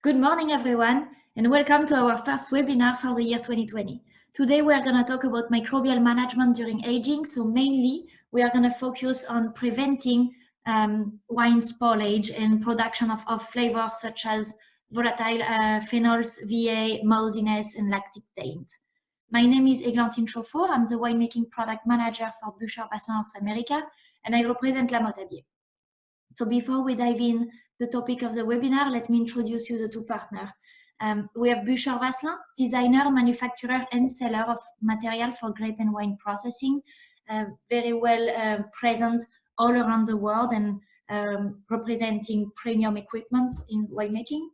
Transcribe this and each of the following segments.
Good morning, everyone, and welcome to our first webinar for the year 2020. Today, we are going to talk about microbial management during aging. So mainly, we are going to focus on preventing wine spoilage and production of flavors such as volatile phenols, VA, moussiness, and lactic taint. My name is Églantine Chauffour. I'm the winemaking product manager for Bûcheurs-Vassin North America, and I represent Lamothe-Abiet. So before we dive in the topic of the webinar, let me introduce you the two partners. We have Bûcheurs-Vassin, designer, manufacturer, and seller of material for grape and wine processing, very well present all around the world and representing premium equipment in winemaking.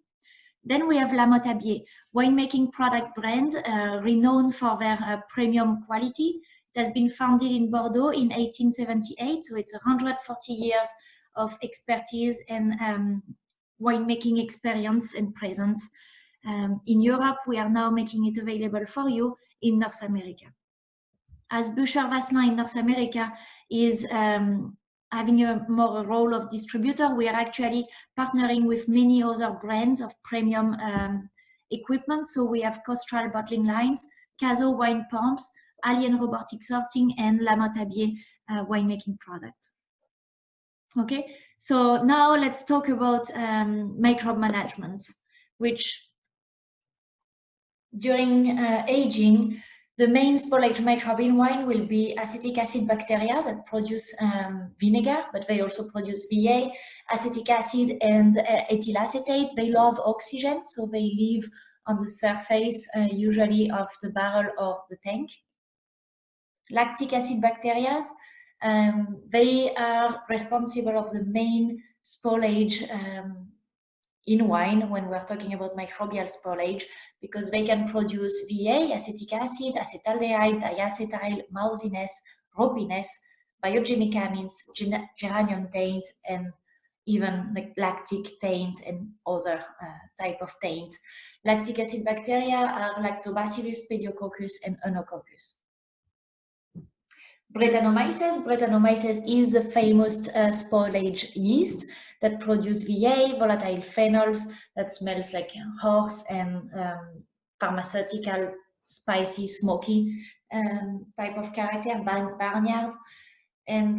Then we have Lamothe-Abiet, winemaking product brand renowned for their premium quality. It has been founded in Bordeaux in 1878, so it's 140 years of expertise and winemaking experience and presence. In Europe, we are now making it available for you in North America. As Bûcheurs-Vassin in North America is having a more role of distributor, we are actually partnering with many other brands of premium equipment. So we have Costral bottling lines, Cazo wine pumps, Alien robotic sorting, and Lamothe-Abiet winemaking product. Okay, so now let's talk about microbe management, which during aging, the main spoilage microbe in wine will be acetic acid bacteria that produce vinegar, but they also produce VA, acetic acid, and ethyl acetate. They love oxygen, so they live on the surface, usually of the barrel or the tank. Lactic acid bacteria, they are responsible of the main spoilage in wine when we're talking about microbial spoilage, because they can produce VA, acetic acid, acetaldehyde, diacetyl, moussiness, ropiness, biogenic amines, geranium taint, and even like lactic taint and other type of taint. Lactic acid bacteria are Lactobacillus, Pediococcus, and Oenococcus. Brettanomyces. Brettanomyces is the famous spoilage yeast that produce VA, volatile phenols, that smells like horse, and pharmaceutical, spicy, smoky type of character, barnyard, and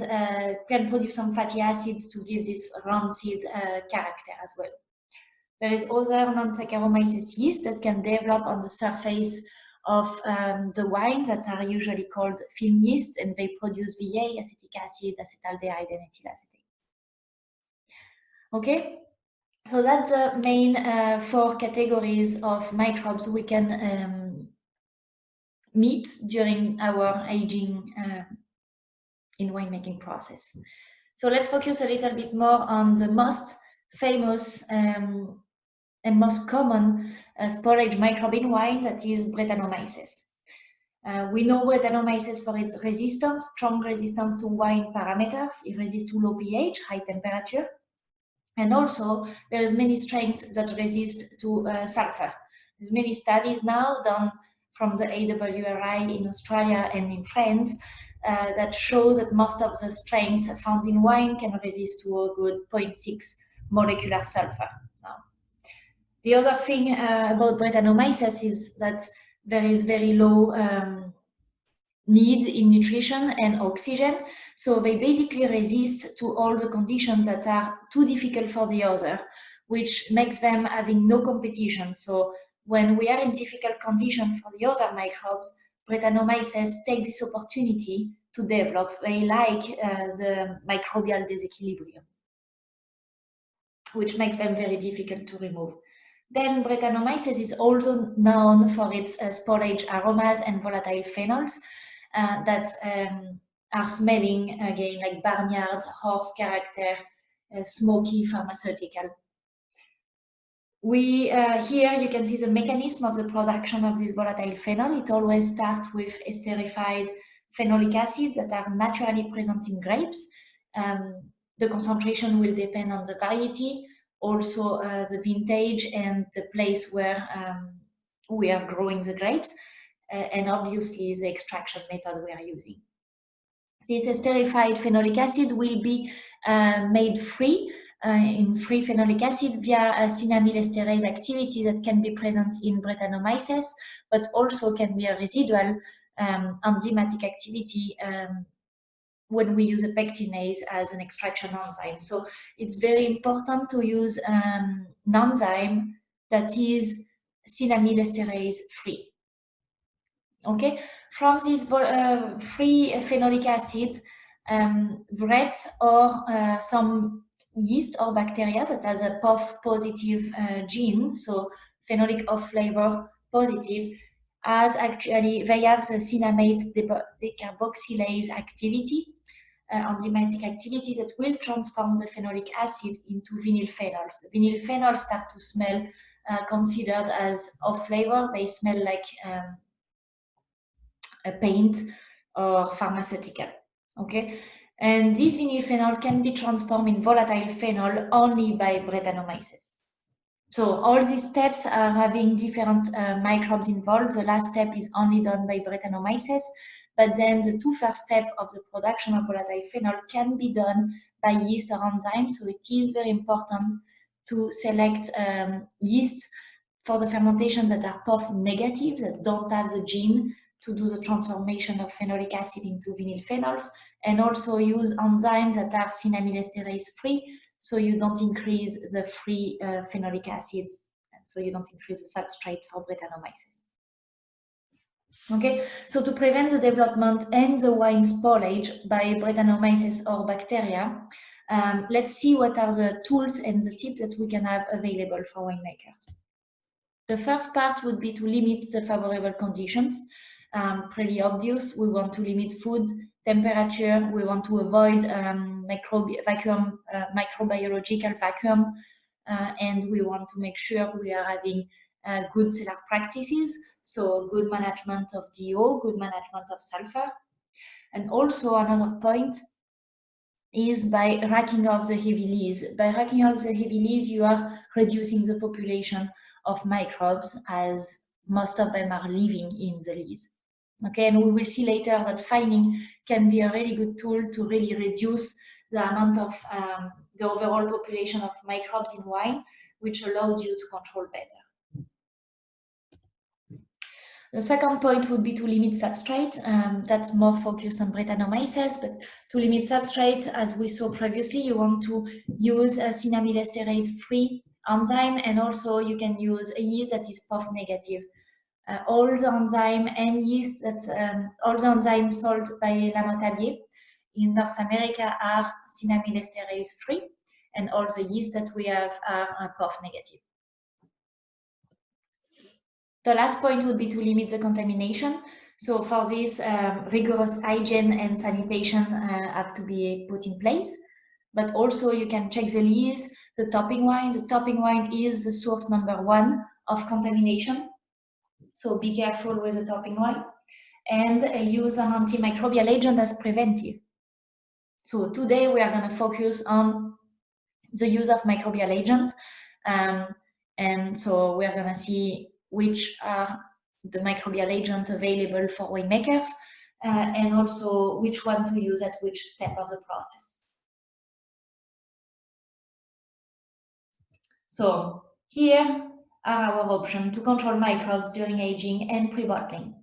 can produce some fatty acids to give this rancid character as well. There is other non-Saccharomyces yeast that can develop on the surface of the wine that are usually called film yeast, and they produce VA, acetic acid, acetaldehyde, and ethyl acetate. Okay, so that's the main 4 categories of microbes we can meet during our aging in winemaking process. So let's focus a little bit more on the most famous and most common spoilage microbe in wine, that is Brettanomyces. We know Brettanomyces for its resistance, strong resistance to wine parameters. It resists to low pH, high temperature. And also, there is many strains that resist to sulfur. There's many studies now done from the AWRI in Australia and in France that show that most of the strains found in wine can resist to a good 0.6 molecular sulfur. Now, the other thing about Brettanomyces is that there is very low need in nutrition and oxygen, so they basically resist to all the conditions that are too difficult for the other, which makes them having no competition. So when we are in difficult conditions for the other microbes, Brettanomyces take this opportunity to develop. They like the microbial disequilibrium, which makes them very difficult to remove. Then Brettanomyces is also known for its spoilage aromas and volatile phenols that are smelling, again, like barnyard, horse character, smoky, pharmaceutical. Here you can see the mechanism of the production of this volatile phenol. It always starts with esterified phenolic acids that are naturally present in grapes. The concentration will depend on the variety, also the vintage and the place where we are growing the grapes, and obviously the extraction method we are using. This esterified phenolic acid will be made free in free phenolic acid via a cinnamyl esterase activity that can be present in Brettanomyces, but also can be a residual enzymatic activity when we use a pectinase as an extraction enzyme. So it's very important to use an enzyme that is cinnamyl esterase free. Okay, from this free phenolic acid, Brett or some yeast or bacteria that has a POF positive gene, so phenolic off flavor positive, as actually they have the cinnamate decarboxylase activity, enzymatic activity that will transform the phenolic acid into vinyl phenols. The vinyl phenols start to smell considered as off flavor. They smell like a paint or pharmaceutical. Okay, and this vinyl phenol can be transformed in volatile phenol only by Brettanomyces. So all these steps are having different microbes involved. The last step is only done by Brettanomyces, but then the two first steps of the production of volatile phenol can be done by yeast or enzymes. So it is very important to select yeasts for the fermentation that are POF negative, that don't have the gene to do the transformation of phenolic acid into vinyl phenols, and also use enzymes that are cinnamyl esterase free, so you don't increase the free phenolic acids, and so you don't increase the substrate for Brettanomyces. Okay, so to prevent the development and the wine spoilage by Brettanomyces or bacteria, let's see what are the tools and the tips that we can have available for winemakers. The first part would be to limit the favorable conditions. Pretty obvious. We want to limit food temperature. We want to avoid microbiological vacuum, and we want to make sure we are having good cellar practices. So good management of DO, good management of sulfur, and also another point is by racking off the heavy lees. By racking off the heavy lees, you are reducing the population of microbes, as most of them are living in the lees. Okay, and we will see later that fining can be a really good tool to really reduce the amount of the overall population of microbes in wine, which allows you to control better. The second point would be to limit substrate. That's more focused on Brettanomyces, but to limit substrate, as we saw previously, you want to use a cinnamyl esterase free enzyme, and also you can use a yeast that is POF negative. All the enzyme and yeast that all the enzymes sold by Lamothe-Abiet in North America are cinnamyl esterase free, and all the yeast that we have are POF negative. The last point would be to limit the contamination. So for this, rigorous hygiene and sanitation have to be put in place. But also you can check the lees, the topping wine. The topping wine is the source #1 of contamination. So be careful with the topping wine. And use an antimicrobial agent as preventive. So today we are going to focus on the use of microbial agent. And so we're going to see which are the microbial agent available for winemakers, and also which one to use at which step of the process. So here are our options to control microbes during aging and pre-bottling.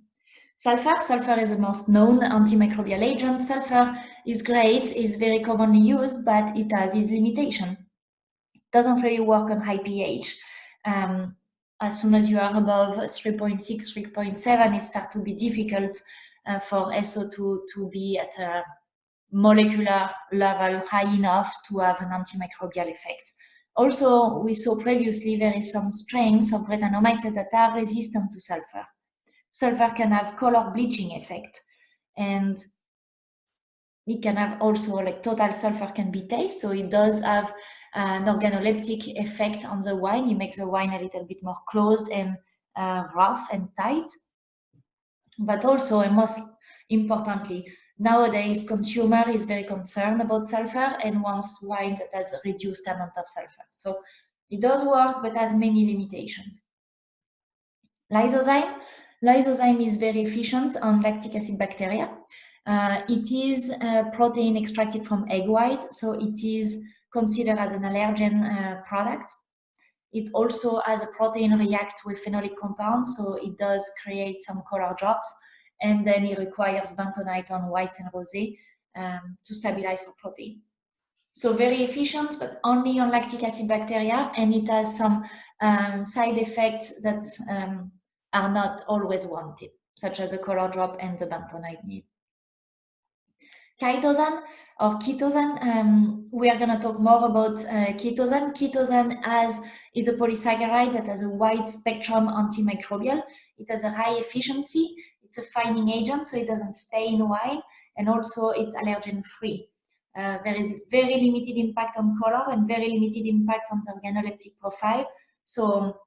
Sulfur is the most known antimicrobial agent. Sulfur is great, is very commonly used, but it has its limitation. It doesn't really work on high pH. As soon as you are above 3.6, 3.7, it starts to be difficult for SO2 to be at a molecular level high enough to have an antimicrobial effect. Also, we saw previously there is some strains of Brettanomyces that are resistant to sulfur. Sulfur can have color bleaching effect, and it can have also, like, total sulfur can be taste, so it does have an organoleptic effect on the wine. It makes the wine a little bit more closed and rough and tight. But also, and most importantly, nowadays consumer is very concerned about sulfur and wants wine that has a reduced amount of sulfur. So it does work, but has many limitations. Lysozyme is very efficient on lactic acid bacteria. It is a protein extracted from egg white, so it is considered as an allergen product. It also, as a protein, reacts with phenolic compounds, so it does create some color drops, and then it requires bentonite on whites and rosé to stabilize the protein. So very efficient, but only on lactic acid bacteria, and it has some side effects that are not always wanted, such as a color drop and the bentonite need. Chitosan or chitosan, we are going to talk more about chitosan. Chitosan is a polysaccharide that has a wide spectrum antimicrobial. It has a high efficiency. It's a fining agent, so it doesn't stay in wine, and also it's allergen free. There is very limited impact on color and very limited impact on the organoleptic profile. So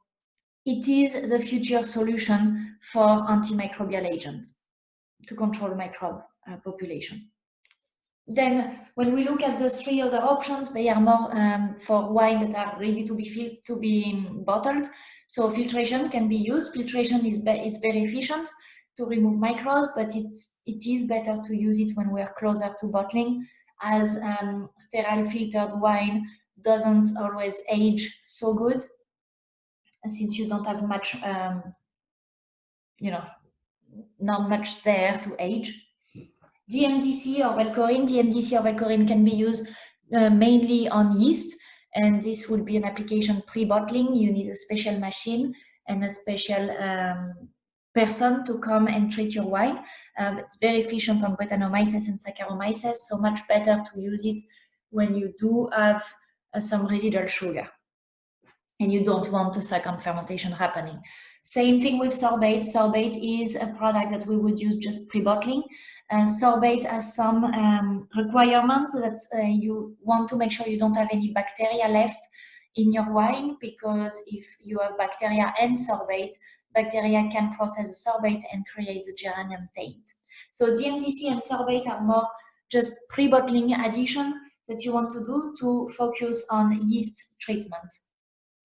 it is the future solution for antimicrobial agents to control microbe population. Then when we look at the three other options, they are more for wine that are ready to be bottled. So filtration can be used. Filtration is very efficient to remove microbes, but it is better to use it when we are closer to bottling, as sterile filtered wine doesn't always age so good, since you don't have much, not much there to age. DMDC or Valcorin can be used mainly on yeast, and this would be an application pre-bottling. You need a special machine and a special person to come and treat your wine. It's very efficient on Brettanomyces and Saccharomyces, so much better to use it when you do have some residual sugar and you don't want a second fermentation happening. Same thing with sorbate. Sorbate is a product that we would use just pre-bottling. Sorbate has some requirements that you want to make sure you don't have any bacteria left in your wine, because if you have bacteria and sorbate, bacteria can process the sorbate and create the geranium taint. So DMDC and sorbate are more just pre-bottling addition that you want to do to focus on yeast treatment.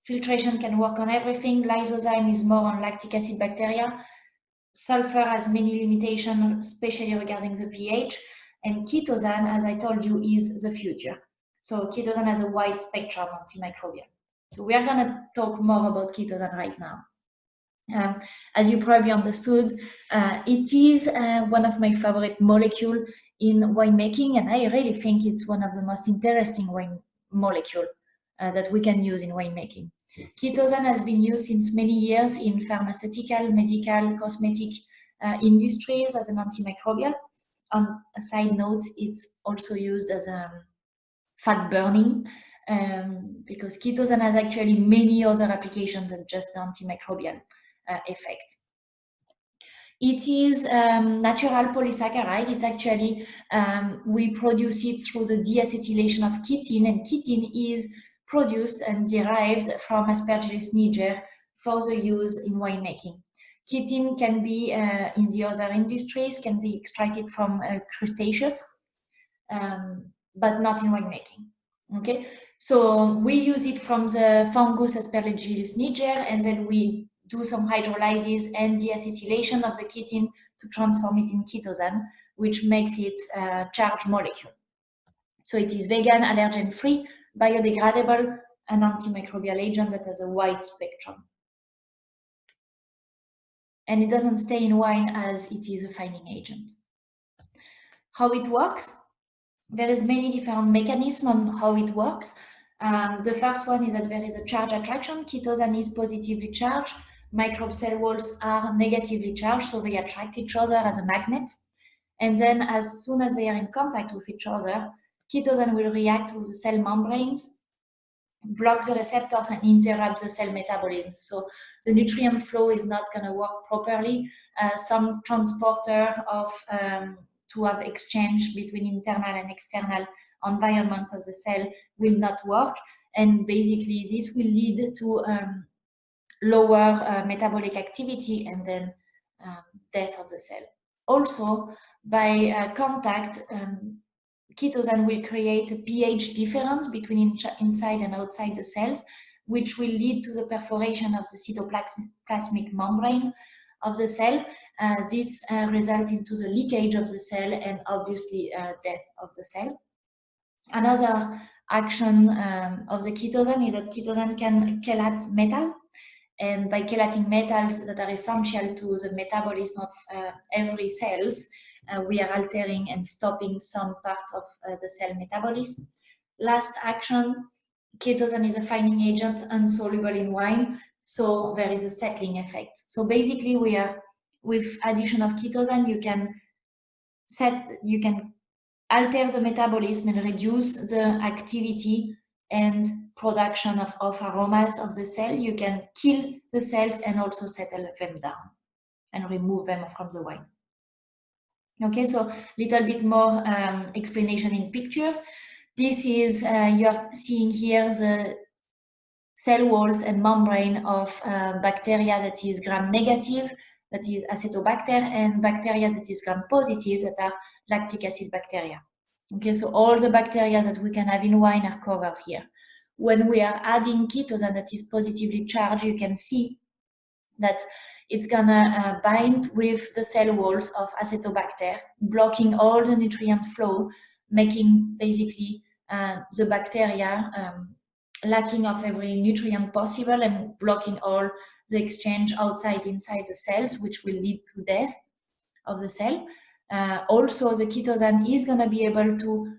Filtration can work on everything. Lysozyme is more on lactic acid bacteria. Sulfur has many limitations, especially regarding the pH. And chitosan, as I told you, is the future. So chitosan has a wide spectrum antimicrobial. So we are going to talk more about chitosan right now. As you probably understood, it is one of my favorite molecules in winemaking, and I really think it's one of the most interesting wine molecules that we can use in winemaking. Chitosan has been used since many years in pharmaceutical, medical, cosmetic industries as an antimicrobial. On a side note, it's also used as a fat burning, because chitosan has actually many other applications than just the antimicrobial effect. It is natural polysaccharide. It's actually, we produce it through the deacetylation of chitin, and chitin is produced and derived from Aspergillus niger for the use in winemaking. Chitin can be, in the other industries, can be extracted from crustaceans, but not in winemaking. Okay, so we use it from the fungus Aspergillus niger, and then we do some hydrolysis and deacetylation of the chitin to transform it in chitosan, which makes it a charged molecule. So it is vegan, allergen-free, biodegradable, an antimicrobial agent that has a wide spectrum. And it doesn't stay in wine as it is a fining agent. How it works? There is many different mechanisms on how it works. The first one is that there is a charge attraction. Chitosan is positively charged. Microbe cell walls are negatively charged, so they attract each other as a magnet. And then as soon as they are in contact with each other, chitosan will react with the cell membranes, block the receptors, and interrupt the cell metabolism. So the nutrient flow is not going to work properly. Some transporter of to have exchange between internal and external environment of the cell will not work, and basically this will lead to lower metabolic activity and then death of the cell. Also, by contact, chitosan will create a pH difference between inside and outside the cells, which will lead to the perforation of the cytoplasmic membrane of the cell. This results into the leakage of the cell and obviously death of the cell. Another action of the chitosan is that chitosan can chelate metal, and by chelating metals that are essential to the metabolism of every cells, we are altering and stopping some part of the cell metabolism. Last action, chitosan is a fining agent insoluble in wine, so there is a settling effect. So basically, we are with addition of chitosan, you can alter the metabolism and reduce the activity and production of aromas of the cell. You can kill the cells and also settle them down and remove them from the wine. Okay, so little bit more explanation in pictures. This is, you're seeing here the cell walls and membrane of bacteria that is gram-negative, that is Acetobacter, and bacteria that is gram-positive, that are lactic acid bacteria. Okay, so all the bacteria that we can have in wine are covered here. When we are adding chitosan that is positively charged, you can see that it's gonna bind with the cell walls of Acetobacter, blocking all the nutrient flow, making basically the bacteria lacking of every nutrient possible and blocking all the exchange inside the cells, which will lead to death of the cell. Also, the chitosan is going to be able to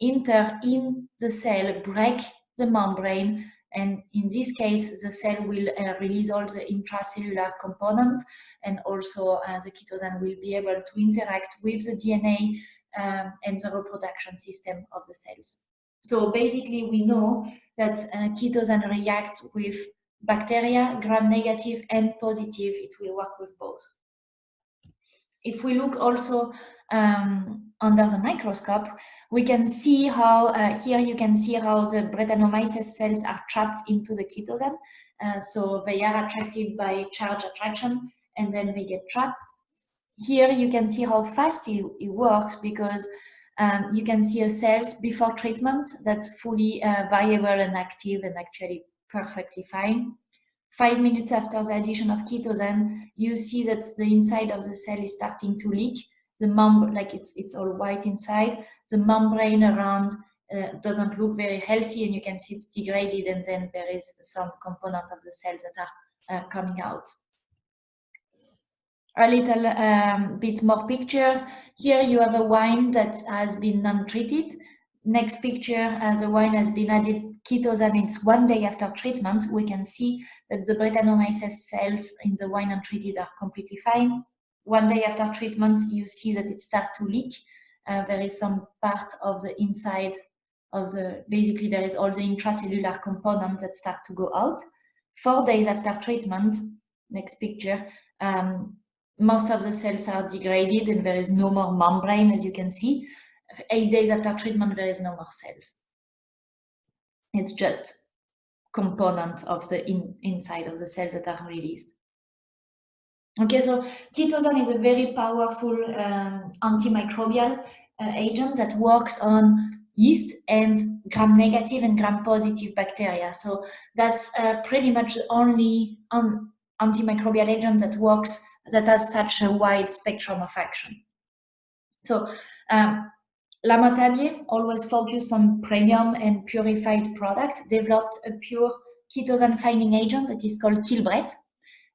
enter in the cell, break the membrane, and in this case, the cell will release all the intracellular components, and also the chitosan will be able to interact with the DNA and the reproduction system of the cells. So basically, we know that chitosan reacts with bacteria, gram-negative and positive. It will work with both. If we look also under the microscope, we can see how, here you can see how the Brettanomyces cells are trapped into the chitosan. So they are attracted by charge attraction and then they get trapped. Here you can see how fast it works, because you can see a cells before treatment that's fully viable and active and actually perfectly fine. 5 minutes after the addition of chitosan, you see that the inside of the cell is starting to leak. The membrane, like it's all white inside. The membrane around doesn't look very healthy, and you can see it's degraded, and then there is some component of the cells that are coming out. A little bit more pictures. Here you have a wine that has been non-treated. Next picture, as the wine has been added chitosan, it's 1 day after treatment. We can see that the Brettanomyces cells in the wine untreated are completely fine. 1 day after treatment, you see that it starts to leak. There is some part of the inside of the, basically there is all the intracellular components that start to go out. 4 days after treatment, next picture, most of the cells are degraded and there is no more membrane, as you can see. 8 days after treatment, there is no more cells. It's just components of the inside of the cells that are released. Okay, so chitosan is a very powerful antimicrobial agent that works on yeast and gram-negative and gram-positive bacteria. So that's pretty much the only antimicrobial agent that works, that has such a wide spectrum of action. So Lamothe-Abiet always focused on premium and purified product, developed a pure chitosan finding agent that is called KILLBRETT.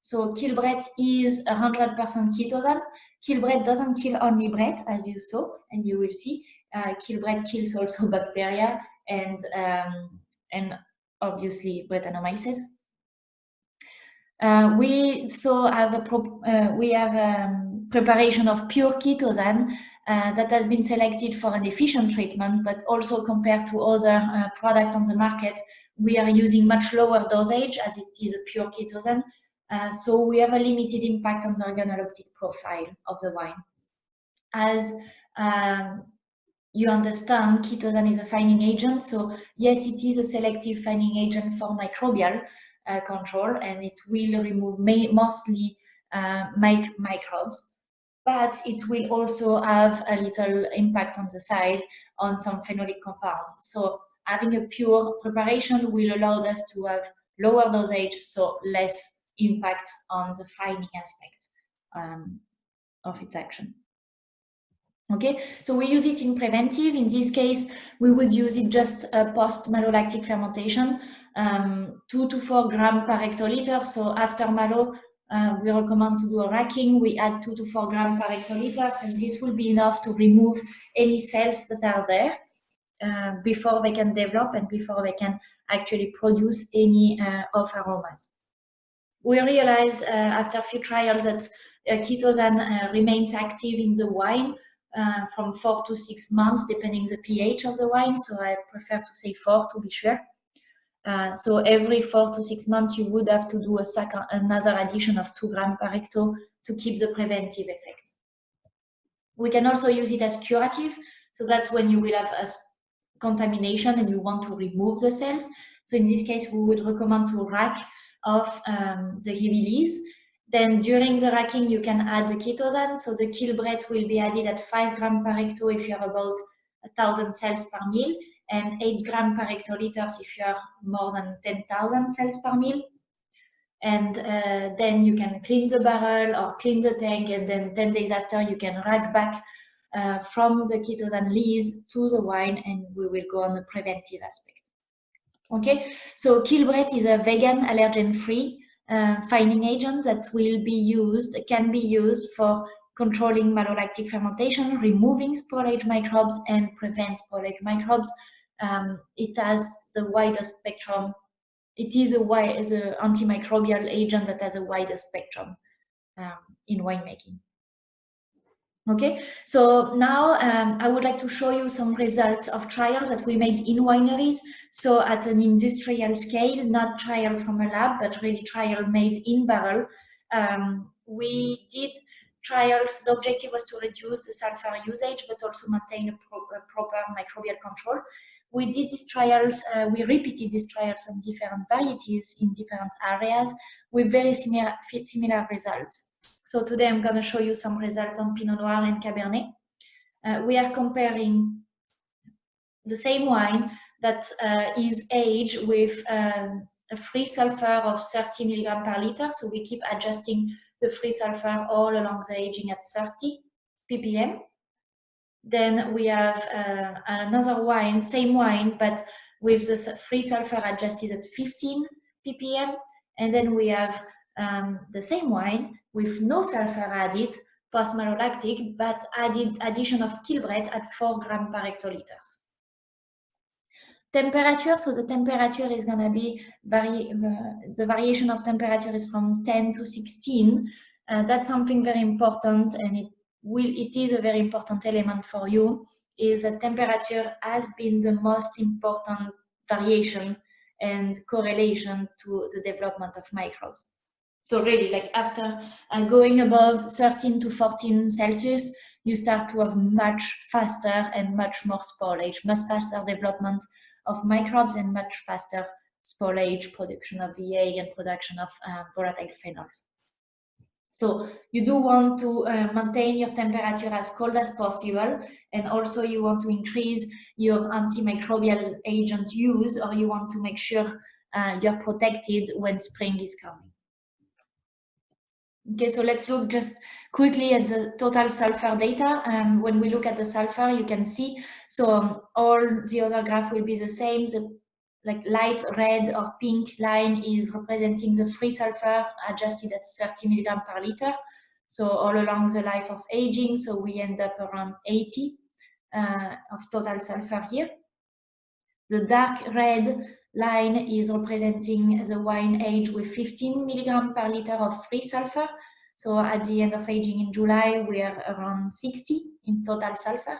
So KILLBRETT is 100% chitosan. KILLBRETT doesn't kill only Brett, as you saw, and you will see. KILLBRETT kills also bacteria and obviously Brettanomyces. We have preparation of pure chitosan that has been selected for an efficient treatment, but also compared to other products on the market, we are using much lower dosage as it is a pure chitosan. So we have a limited impact on the organoleptic profile of the wine. As you understand, chitosan is a fining agent. So yes, it is a selective fining agent for microbial control, and it will remove mostly microbes, but it will also have a little impact on the side on some phenolic compounds. So having a pure preparation will allow us to have lower dosage, so less impact on the fining aspect of its action. Okay, so we use it in preventive. In this case, we would use it just post-malolactic fermentation, 2 to 4 grams per hectoliter. So after malo, we recommend to do a racking. We add 2 to 4 grams per hectoliter, and this will be enough to remove any cells that are there before they can develop and before they can actually produce any off aromas. We realized after a few trials that chitosan remains active in the wine from 4 to 6 months, depending the pH of the wine. So I prefer to say 4 to be sure. So every 4 to 6 months, you would have to do another addition of 2 grams per hecto to keep the preventive effect. We can also use it as curative. So that's when you will have a contamination and you want to remove the cells. So in this case, we would recommend to rack off the heavy leaves. Then during the racking, you can add the chitosan. So the KILLBRETT will be added at 5 grams per hecto if you're about 1,000 cells per mil, and 8 grams per hectoliters if you're more than 10,000 cells per mil. And then you can clean the barrel or clean the tank, and then 10 days after you can rack back from the chitosan lees to the wine, and we will go on the preventive aspect. Okay, so KILLBRETT is a vegan, allergen-free fining agent that can be used for controlling malolactic fermentation, removing spoilage microbes, and prevent spoilage microbes. It has the widest spectrum. It is an antimicrobial agent that has a wider spectrum in winemaking. Okay, so now I would like to show you some results of trials that we made in wineries. So at an industrial scale, not trial from a lab, but really trial made in barrel. We did trials. The objective was to reduce the sulfur usage, but also maintain a proper microbial control. We did these trials, we repeated these trials on different varieties in different areas with very similar results. So today I'm going to show you some results on Pinot Noir and Cabernet. We are comparing the same wine that is aged with a free sulfur of 30 milligrams per liter. So we keep adjusting the free sulfur all along the aging at 30 ppm. Then we have another wine, same wine, but with the free sulfur adjusted at 15 ppm. And then we have the same wine with no sulfur added, post-malolactic, but addition of KILLBRETT at 4 grams per hectoliters. Temperature, so the temperature is going to be, the variation of temperature is from 10 to 16. That's something very important, and it is a very important element for you, is that temperature has been the most important variation and correlation to the development of microbes. So really, like after going above 13 to 14 Celsius, you start to have much faster and much more spoilage, much faster development of microbes and much faster spoilage, production of VA and production of volatile phenols. So you do want to maintain your temperature as cold as possible, and also you want to increase your antimicrobial agent use, or you want to make sure you're protected when spring is coming. Okay, so let's look just quickly at the total sulfur data. When we look at the sulfur, you can see, so all the other graph will be the same. The like light red or pink line is representing the free sulfur adjusted at 30 milligrams per liter. So all along the life of aging, so we end up around 80 of total sulfur here. The dark red line is representing the wine aged with 15 milligrams per liter of free sulfur. So at the end of aging in July, we are around 60 in total sulfur.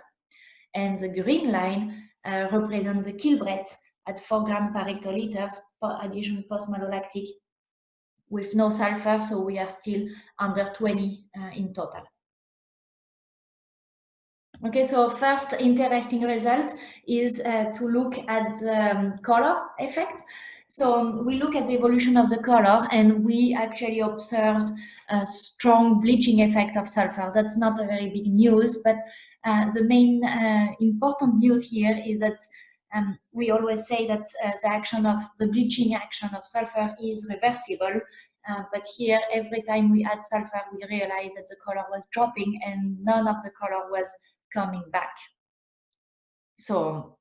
And the green line represents the KILLBRETT at 4 grams per hectoliter addition post-malolactic with no sulfur, so we are still under 20 in total. Okay, so first interesting result is to look at the color effect. So we look at the evolution of the color, and we actually observed a strong bleaching effect of sulfur. That's not a very big news, but the main important news here is that we always say that the bleaching action of sulfur is reversible. But here, every time we add sulfur, we realize that the color was dropping and none of the color was coming back. So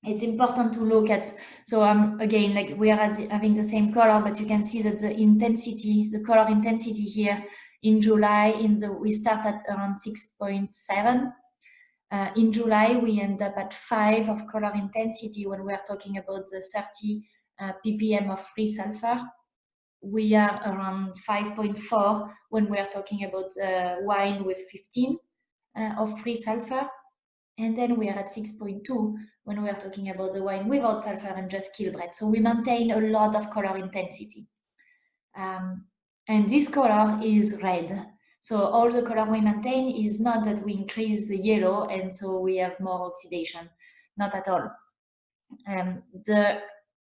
it's important to look at, so again, like we are having the same color, but you can see that the intensity, the color intensity here in July, we start at around 6.7. In July, we end up at 5 of color intensity when we are talking about the 30 ppm of free sulfur. We are around 5.4 when we are talking about wine with 15 of free sulfur. And then we are at 6.2 when we are talking about the wine without sulfur and just KILLBRETT. So we maintain a lot of color intensity. And this color is red. So all the color we maintain is not that we increase the yellow and so we have more oxidation, not at all.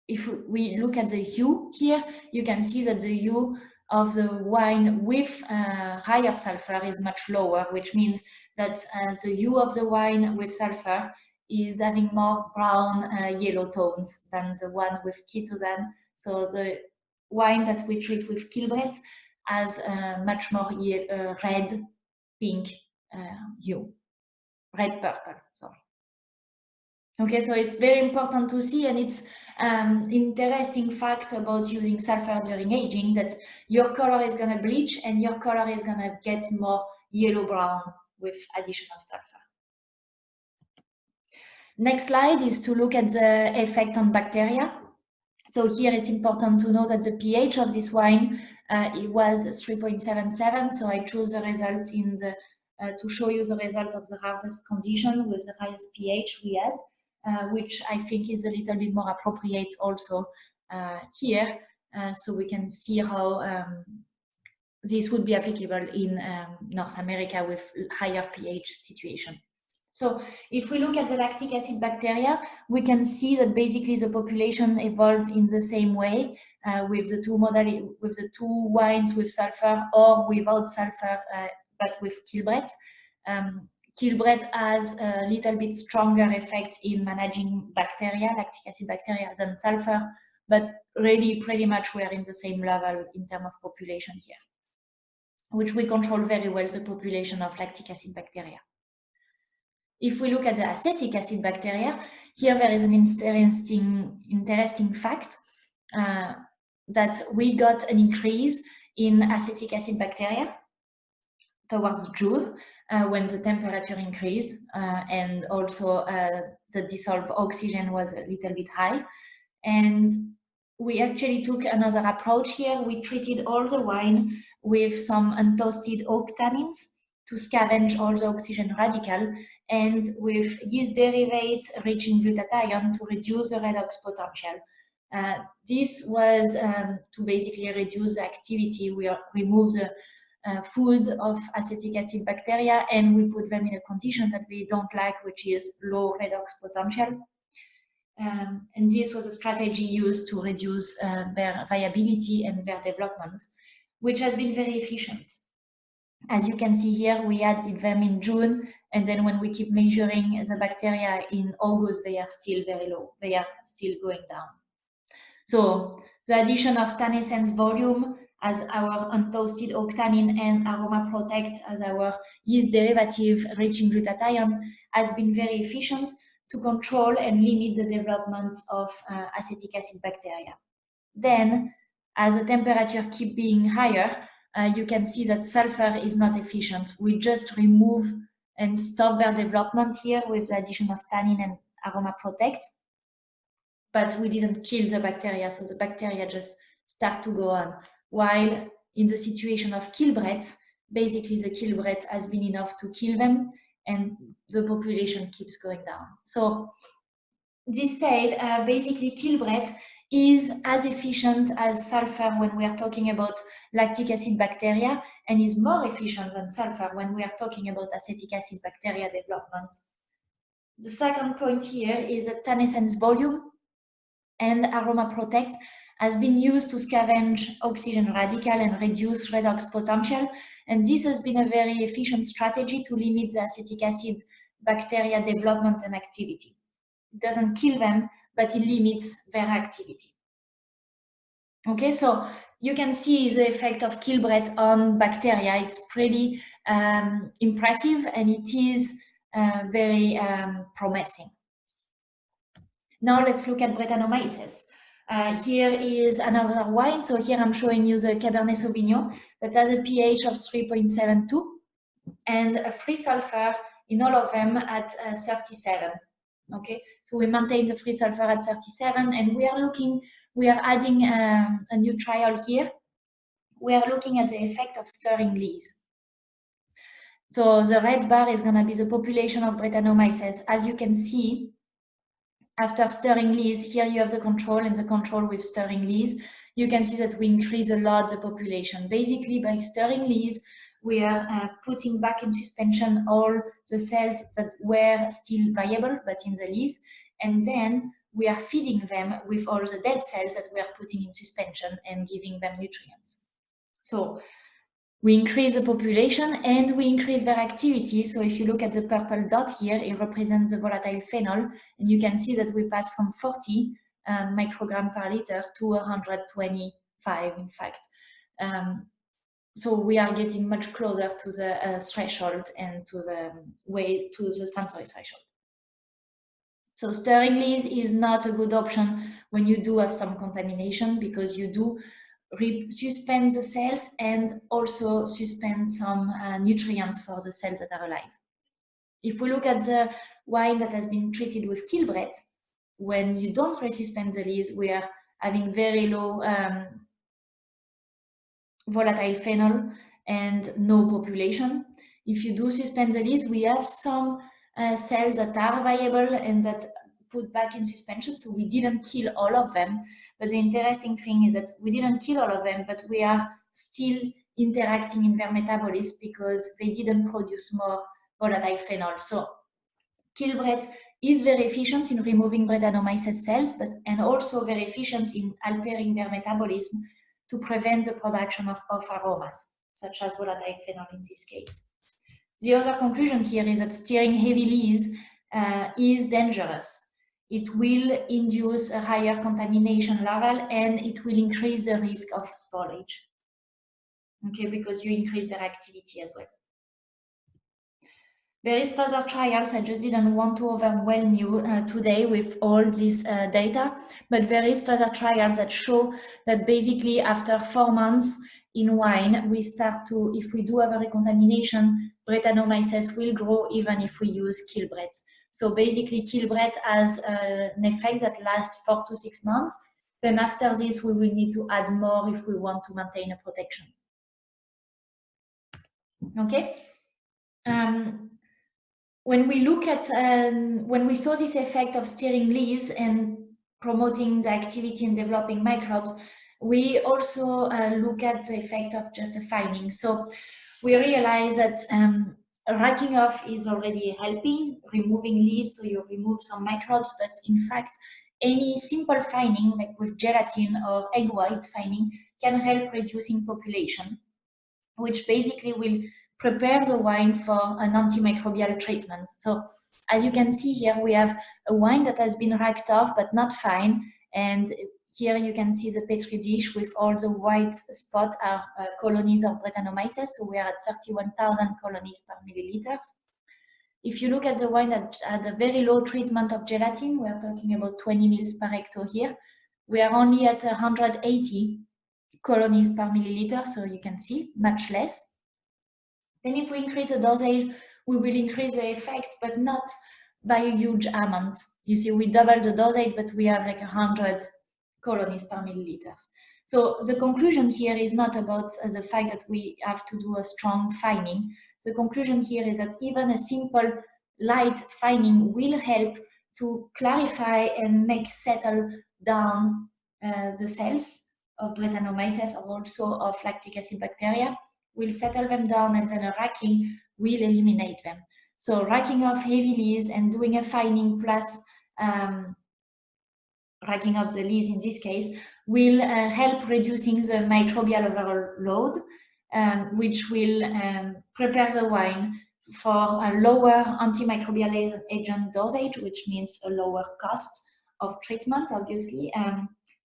If we look at the hue here, you can see that the hue of the wine with higher sulfur is much lower, which means that the hue of the wine with sulfur is having more brown yellow tones than the one with chitosan. So the wine that we treat with KILLBRETT has much more red, pink hue, red purple, sorry. Okay, so it's very important to see, and it's interesting fact about using sulfur during aging, that your color is going to bleach and your color is going to get more yellow-brown with addition of sulfur. Next slide is to look at the effect on bacteria. So here it's important to know that the pH of this wine it was 3.77. So I chose the result in the to show you the result of the hardest condition with the highest pH we had. Which I think is a little bit more appropriate also here, so we can see how this would be applicable in North America with higher pH situation. So if we look at the lactic acid bacteria, we can see that basically the population evolved in the same way with the two wines with sulfur or without sulfur, but with KILLBRETT. KILLBRETT has a little bit stronger effect in managing bacteria, lactic acid bacteria, than sulfur, but really pretty much we're in the same level in terms of population here, which we control very well, the population of lactic acid bacteria. If we look at the acetic acid bacteria, here there is an interesting fact that we got an increase in acetic acid bacteria towards June, when the temperature increased and also the dissolved oxygen was a little bit high. And we actually took another approach here. We treated all the wine with some untoasted oak tannins to scavenge all the oxygen radical, and with yeast derivatives rich in glutathione to reduce the redox potential. This was to basically reduce the activity. We remove the food of acetic acid bacteria, and we put them in a condition that we don't like, which is low redox potential. And this was a strategy used to reduce their viability and their development, which has been very efficient. As you can see here, we added them in June, and then when we keep measuring the bacteria in August, they are still very low. They are still going down. So the addition of TannEssence volume as our untoasted oak tannin and Aroma Protect as our yeast derivative rich in glutathione has been very efficient to control and limit the development of acetic acid bacteria. Then, as the temperature keeps being higher, you can see that sulfur is not efficient. We just remove and stop their development here with the addition of tannin and Aroma Protect, but we didn't kill the bacteria, so the bacteria just start to go on. While in the situation of KILLBRETT, basically the KILLBRETT has been enough to kill them, and the population keeps going down. So this said, basically KILLBRETT is as efficient as sulfur when we are talking about lactic acid bacteria, and is more efficient than sulfur when we are talking about acetic acid bacteria development. The second point here is that TannEssence volume and Aroma Protect has been used to scavenge oxygen radical and reduce redox potential, and this has been a very efficient strategy to limit the acetic acid bacteria development and activity. It doesn't kill them, but it limits their activity. Okay, so you can see the effect of KILLBRETT on bacteria. It's pretty impressive, and it is very promising. Now let's look at Brettanomyces. Here is another wine. So here I'm showing you the Cabernet Sauvignon that has a pH of 3.72 and a free sulfur in all of them at 37. Okay, so we maintain the free sulfur at 37, and we are adding a new trial here. We are looking at the effect of stirring lees. So the red bar is going to be the population of Brettanomyces. As you can see, after stirring lees, here you have the control and the control with stirring lees. You can see that we increase a lot the population. Basically, by stirring lees, we are putting back in suspension all the cells that were still viable, but in the lees. And then we are feeding them with all the dead cells that we are putting in suspension and giving them nutrients. So we increase the population and we increase their activity. So if you look at the purple dot here, it represents the volatile phenol, and you can see that we pass from 40 microgram per liter to 125, in fact. So we are getting much closer to the threshold and to the sensory threshold. So stirring lees is not a good option when you do have some contamination, because you do suspend the cells and also suspend some nutrients for the cells that are alive. If we look at the wine that has been treated with KILLBRETT, when you don't resuspend the lees, we are having very low volatile phenol and no population. If you do suspend the lees, we have some cells that are viable and that put back in suspension, so we didn't kill all of them. But the interesting thing is that we didn't kill all of them, but we are still interacting in their metabolism because they didn't produce more volatile phenol. So KILLBRETT is very efficient in removing Brettanomyces cells, and also very efficient in altering their metabolism to prevent the production of aromas, such as volatile phenol in this case. The other conclusion here is that stirring heavy lees is dangerous. It will induce a higher contamination level and it will increase the risk of spoilage. Okay, because you increase their activity as well. There is further trials. I just didn't want to overwhelm you today with all this data, but there is further trials that show that basically after 4 months in wine, we start to, if we do have a recontamination, Brettanomyces will grow even if we use KILLBRETT. So basically KILLBRETT has an effect that lasts 4 to 6 months. Then after this, we will need to add more if we want to maintain a protection. Okay. When we look at, when we saw this effect of stirring lees and promoting the activity in developing microbes, we also look at the effect of just a fining. So we realize that racking off is already helping, removing lees, so you remove some microbes, but in fact, any simple fining, like with gelatin or egg white fining, can help reducing population, which basically will prepare the wine for an antimicrobial treatment. So as you can see here, we have a wine that has been racked off but not fine, and here you can see the petri dish with all the white spots are colonies of Brettanomyces, so we are at 31,000 colonies per milliliters. If you look at the wine that had a very low treatment of gelatin, we are talking about 20 mils per hecto here, we are only at 180 colonies per milliliter, so you can see much less. Then if we increase the dosage, we will increase the effect, but not by a huge amount. You see, we double the dosage, but we have like 100 colonies per milliliters. So the conclusion here is not about the fact that we have to do a strong fining. The conclusion here is that even a simple light fining will help to clarify and make settle down the cells of Brettanomyces or also of lactic acid bacteria, will settle them down, and then a racking will eliminate them. So racking off heavy lees and doing a fining plus racking up the lees in this case will help reducing the microbial overload, which will prepare the wine for a lower antimicrobial agent dosage, which means a lower cost of treatment, obviously.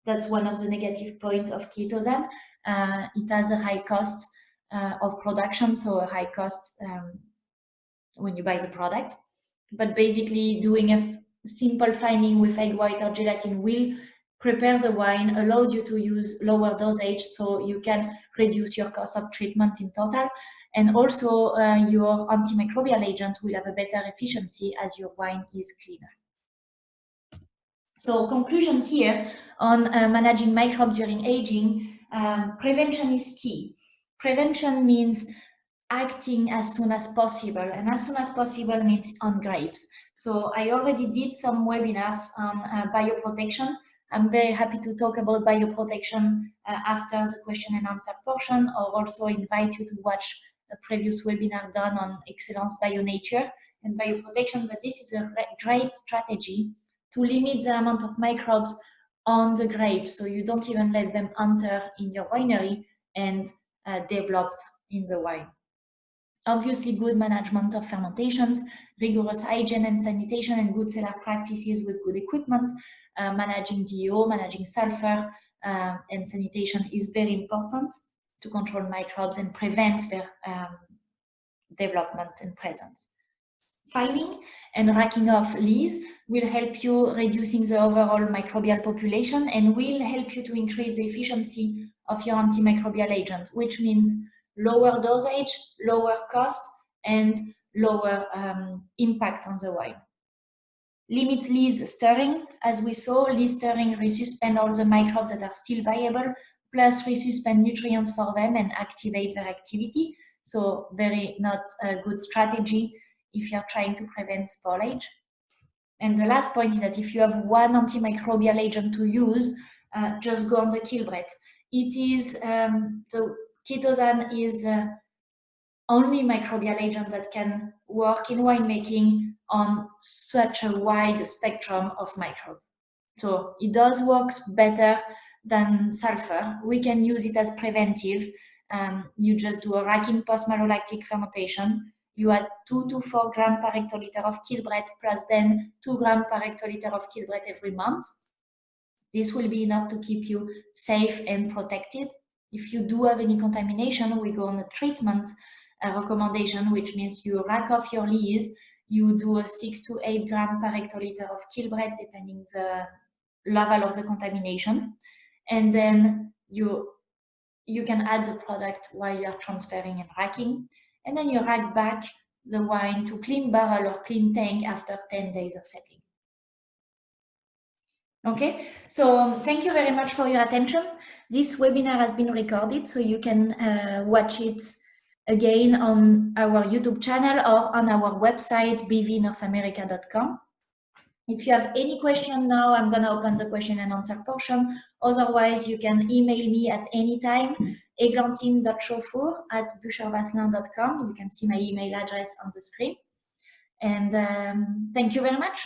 That's one of the negative points of chitosan. It has a high cost of production, so a high cost when you buy the product. but basically doing a simple fining with egg white or gelatin will prepare the wine, allows you to use lower dosage, so you can reduce your cost of treatment in total. And also your antimicrobial agent will have a better efficiency as your wine is cleaner. So conclusion here on managing microbes during aging, prevention is key. Prevention means acting as soon as possible, and as soon as possible means on grapes. So I already did some webinars on bioprotection. I'm very happy to talk about bioprotection after the question and answer portion, or also invite you to watch a previous webinar done on excellence bio nature and bioprotection. But this is a great strategy to limit the amount of microbes on the grapes, so you don't even let them enter in your winery and developed in the wine. Obviously, good management of fermentations, rigorous hygiene and sanitation, and good cellar practices with good equipment, managing DO, managing sulfur, and sanitation is very important to control microbes and prevent their development and presence. Fining and racking off lees will help you reducing the overall microbial population and will help you to increase the efficiency of your antimicrobial agent, which means lower dosage, lower cost, and lower impact on the wine. Limit lees stirring. As we saw, lee stirring resuspend all the microbes that are still viable, plus resuspend nutrients for them and activate their activity. So very not a good strategy if you're trying to prevent spoilage. And the last point is that if you have one antimicrobial agent to use, just go on the KILLBRETT. It is, the chitosan is only microbial agent that can work in winemaking on such a wide spectrum of microbes. So it does work better than sulfur. We can use it as preventive. You just do a racking post-malolactic fermentation. You add 2 to 4 grams per hectoliter of KILLBRETT plus then 2 grams per hectoliter of KILLBRETT every month. This will be enough to keep you safe and protected. If you do have any contamination, we go on a treatment recommendation, which means you rack off your lees, you do a 6 to 8 grams per hectoliter of KILLBRETT depending the level of the contamination, and then you can add the product while you are transferring and racking, and then you rack back the wine to clean barrel or clean tank after 10 days of settling. Okay, so thank you very much for your attention. This webinar has been recorded, so you can watch it again on our YouTube channel or on our website, bvnorthamerica.com. If you have any question now, I'm going to open the question and answer portion. Otherwise, you can email me at any time, eglantine.chauffour@bouchervasselin.com. You can see my email address on the screen. And thank you very much.